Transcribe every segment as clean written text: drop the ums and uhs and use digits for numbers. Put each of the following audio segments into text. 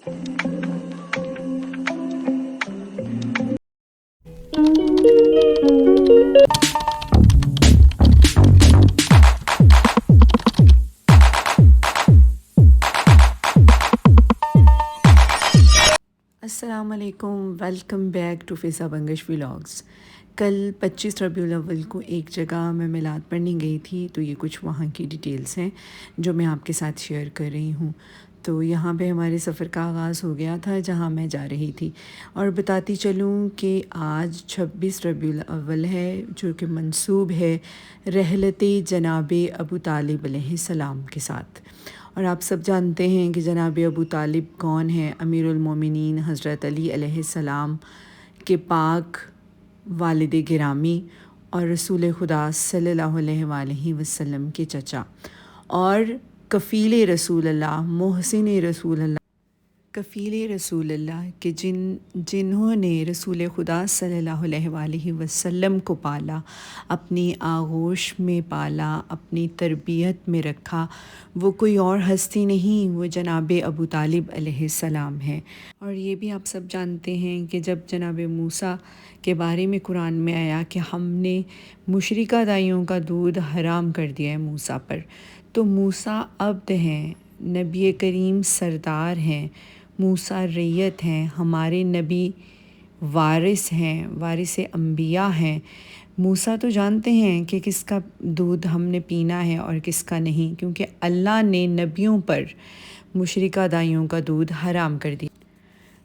السلام علیکم، welcome back to فضا بنگش ولاگس۔ کل 25 ربیع الاول کو ایک جگہ میں میلاد پڑھنے گئی تھی، تو یہ کچھ وہاں کی ڈیٹیلز ہیں جو میں آپ کے ساتھ شیئر کر رہی ہوں۔ تو یہاں پہ ہمارے سفر کا آغاز ہو گیا تھا جہاں میں جا رہی تھی، اور بتاتی چلوں کہ آج 26 ربیع الاول ہے، جو کہ منسوب ہے رحلت جناب ابو طالب علیہ السلام کے ساتھ۔ اور آپ سب جانتے ہیں کہ جناب ابو طالب کون ہیں؟ امیر المومنین حضرت علی علیہ السلام کے پاک والد گرامی اور رسول خدا صلی اللہ علیہ وآلہ وسلم کے چچا، اور کفیل رسول اللہ، محسن رسول اللہ، کفیل رسول اللہ کہ جنہوں نے رسول خدا صلی اللہ علیہ وآلہ وسلم کو پالا، اپنی آغوش میں پالا، اپنی تربیت میں رکھا، وہ کوئی اور ہستی نہیں، وہ جناب ابو طالب علیہ السلام ہے۔ اور یہ بھی آپ سب جانتے ہیں کہ جب جناب موسیٰ کے بارے میں قرآن میں آیا کہ ہم نے مشرکہ دائیوں کا دودھ حرام کر دیا ہے موسیٰ پر، تو موسیٰ عبد ہیں، نبی کریم سردار ہیں، موسیٰ ریت ہیں، ہمارے نبی وارث ہیں، وارث انبیاء ہیں۔ موسیٰ تو جانتے ہیں کہ کس کا دودھ ہم نے پینا ہے اور کس کا نہیں، کیونکہ اللہ نے نبیوں پر مشرکہ دائیوں کا دودھ حرام کر دیا۔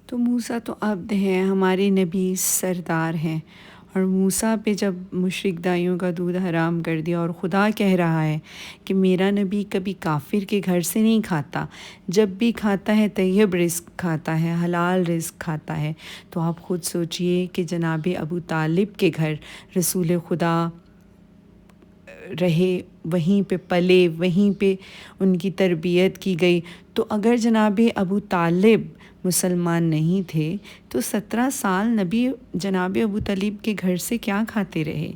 تو موسیٰ تو عبد ہیں، ہمارے نبی سردار ہیں، اور موسیٰ پہ جب مشرک دائیوں کا دودھ حرام کر دیا، اور خدا کہہ رہا ہے کہ میرا نبی کبھی کافر کے گھر سے نہیں کھاتا، جب بھی کھاتا ہے طیب رزق کھاتا ہے، حلال رزق کھاتا ہے، تو آپ خود سوچئے کہ جناب ابو طالب کے گھر رسول خدا رہے، وہیں پہ پلے، وہیں پہ ان کی تربیت کی گئی۔ تو اگر جناب ابو طالب مسلمان نہیں تھے تو 17 سال نبی جناب ابو طالب کے گھر سے کیا کھاتے رہے؟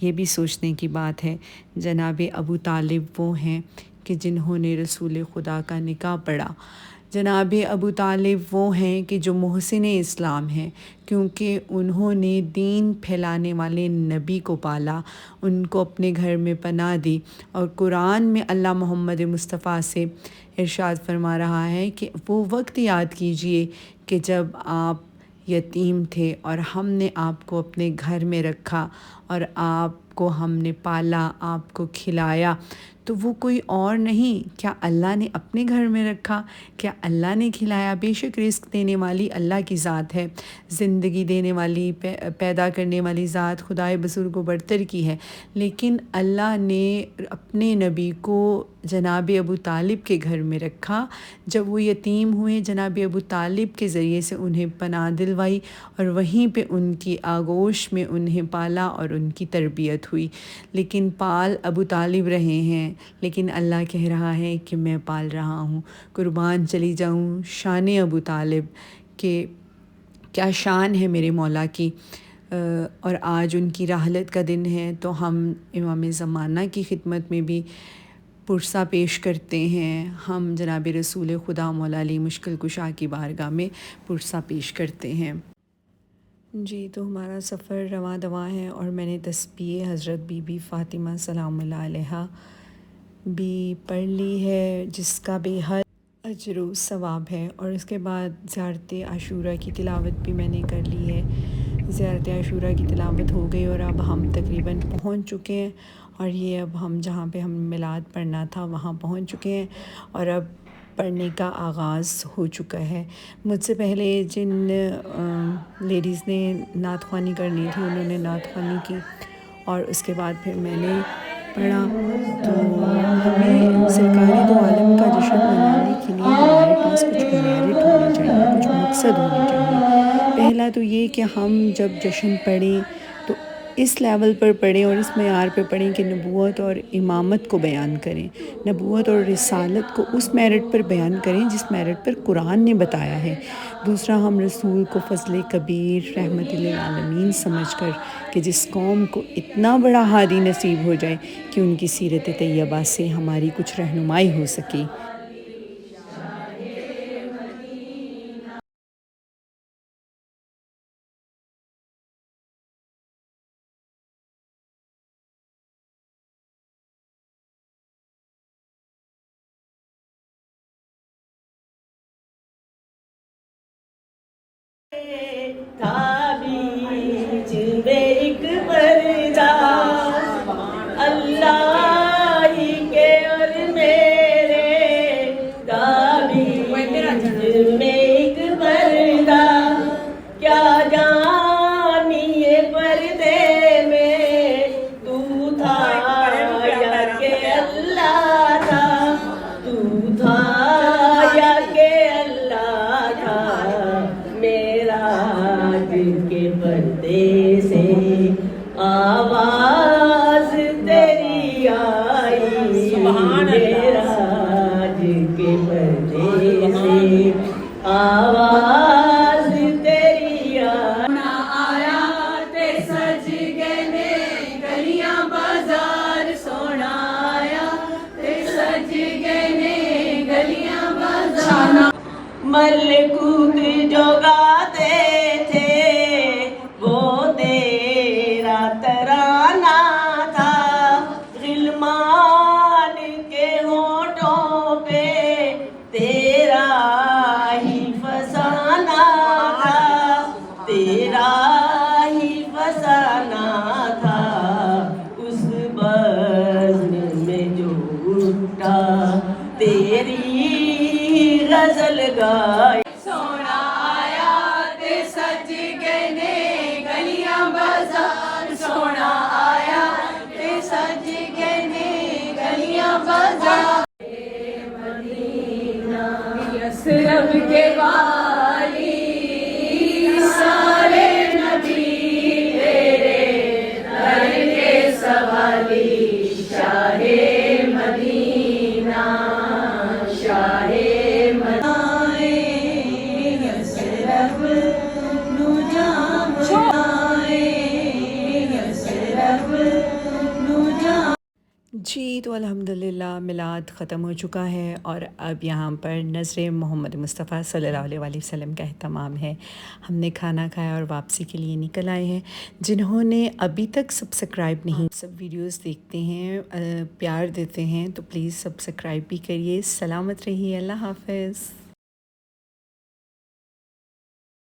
یہ بھی سوچنے کی بات ہے۔ جناب ابو طالب وہ ہیں کہ جنہوں نے رسول خدا کا نکاح پڑھا۔ جناب ابو طالب وہ ہیں کہ جو محسن اسلام ہیں، کیونکہ انہوں نے دین پھیلانے والے نبی کو پالا، ان کو اپنے گھر میں پناہ دی۔ اور قرآن میں اللہ محمد مصطفیٰ سے ارشاد فرما رہا ہے کہ وہ وقت یاد کیجئے کہ جب آپ یتیم تھے اور ہم نے آپ کو اپنے گھر میں رکھا اور آپ کو ہم نے پالا، آپ کو کھلایا۔ تو وہ کوئی اور نہیں، کیا اللہ نے اپنے گھر میں رکھا؟ کیا اللہ نے کھلایا؟ بے شک رزق دینے والی اللہ کی ذات ہے، زندگی دینے والی، پیدا کرنے والی ذات خدائے بزرگ و برتر کی ہے، لیکن اللہ نے اپنے نبی کو جناب ابو طالب کے گھر میں رکھا۔ جب وہ یتیم ہوئے، جناب ابو طالب کے ذریعے سے انہیں پناہ دلوائی، اور وہیں پہ ان کی آغوش میں انہیں پالا اور ان کی تربیت ہوئی۔ لیکن پال ابو طالب رہے ہیں، لیکن اللہ کہہ رہا ہے کہ میں پال رہا ہوں۔ قربان چلی جاؤں شان ابو طالب، کہ کیا شان ہے میرے مولا کی۔ اور آج ان کی رحلت کا دن ہے، تو ہم امام زمانہ کی خدمت میں بھی پرسہ پیش کرتے ہیں، ہم جناب رسول خدا مولا علی مشکل کشا کی بارگاہ میں پرسہ پیش کرتے ہیں۔ جی، تو ہمارا سفر رواں دواں ہے، اور میں نے تسبیح حضرت بی بی فاطمہ سلام اللہ علیہا بھی پڑھ لی ہے، جس کا بے حد اجر و ثواب ہے۔ اور اس کے بعد زیارت عاشوراء کی تلاوت بھی میں نے کر لی ہے۔ زیارت عاشوراء کی تلاوت ہو گئی، اور اب ہم تقریباً پہنچ چکے ہیں، اور یہ اب ہم جہاں پہ ہم میلاد پڑھنا تھا وہاں پہنچ چکے ہیں، اور اب پڑھنے کا آغاز ہو چکا ہے۔ مجھ سے پہلے جن لیڈیز نے نعت خوانی کرنی تھی انہوں نے نعت خوانی کی، اور اس کے بعد پھر میں نے پڑھا۔ تو ہمیں سرکار دو عالم کا جشن منانے کے لیے ہمارے پاس کچھ میرٹ ہونے چاہیے، کچھ مقصد ہونے چاہیے۔ پہلا تو یہ کہ ہم جب جشن پڑھیں تو اس لیول پر پڑھیں اور اس معیار پہ پڑھیں کہ نبوت اور امامت کو بیان کریں، نبوت اور رسالت کو اس میرٹ پر بیان کریں جس میرٹ پر قرآن نے بتایا ہے۔ دوسرا، ہم رسول کو فضل کبیر رحمت للعالمین سمجھ کر کہ جس قوم کو اتنا بڑا ہادی نصیب ہو جائے کہ ان کی سیرت طیبہ سے ہماری کچھ رہنمائی ہو سکے۔ تھا بیچ میں ایک پردہ اللہ ہی کے اور میرے تھا بیچ میں ایک پردہ کیا جانیے پردے میں تو تھا یا کہ اللہ تھا تو تھا یا کہ اللہ تھا میرا دل کے پردے سے آواز تیری آئی میرا دل کے پردے سے آواز تیری آیا تے سج گئے گلیاں بازار سونا آیا تے سج گئے گلیاں بازار ملکوت جو گاتے تھے وہ تیرا ترانہ تھا غلمان کے ہونٹوں پہ تیرا ہی فسانہ تھا تیرا ہی فسانہ تھا اس بزم میں جو اٹھا تیری غزل گائی سونا آیا تے سج گئے گلیاں بازار سونا آیا تے سج گئے گلیاں بازار مدینہ یثرب کے والی سارے نبی تیرے در کے سوالی شاہ مدینہ شاہ جی تو الحمدللہ میلاد ختم ہو چکا ہے اور اب یہاں پر نذر محمد مصطفیٰ صلی اللہ علیہ وآلہ وسلم کا اہتمام ہے. ہم نے کھانا کھایا اور واپسی کے لیے نکل آئے ہیں. جنہوں نے ابھی تک سبسکرائب نہیں سب ویڈیوز دیکھتے ہیں پیار دیتے ہیں تو پلیز سبسکرائب بھی کریے. سلامت رہیے. اللہ حافظ.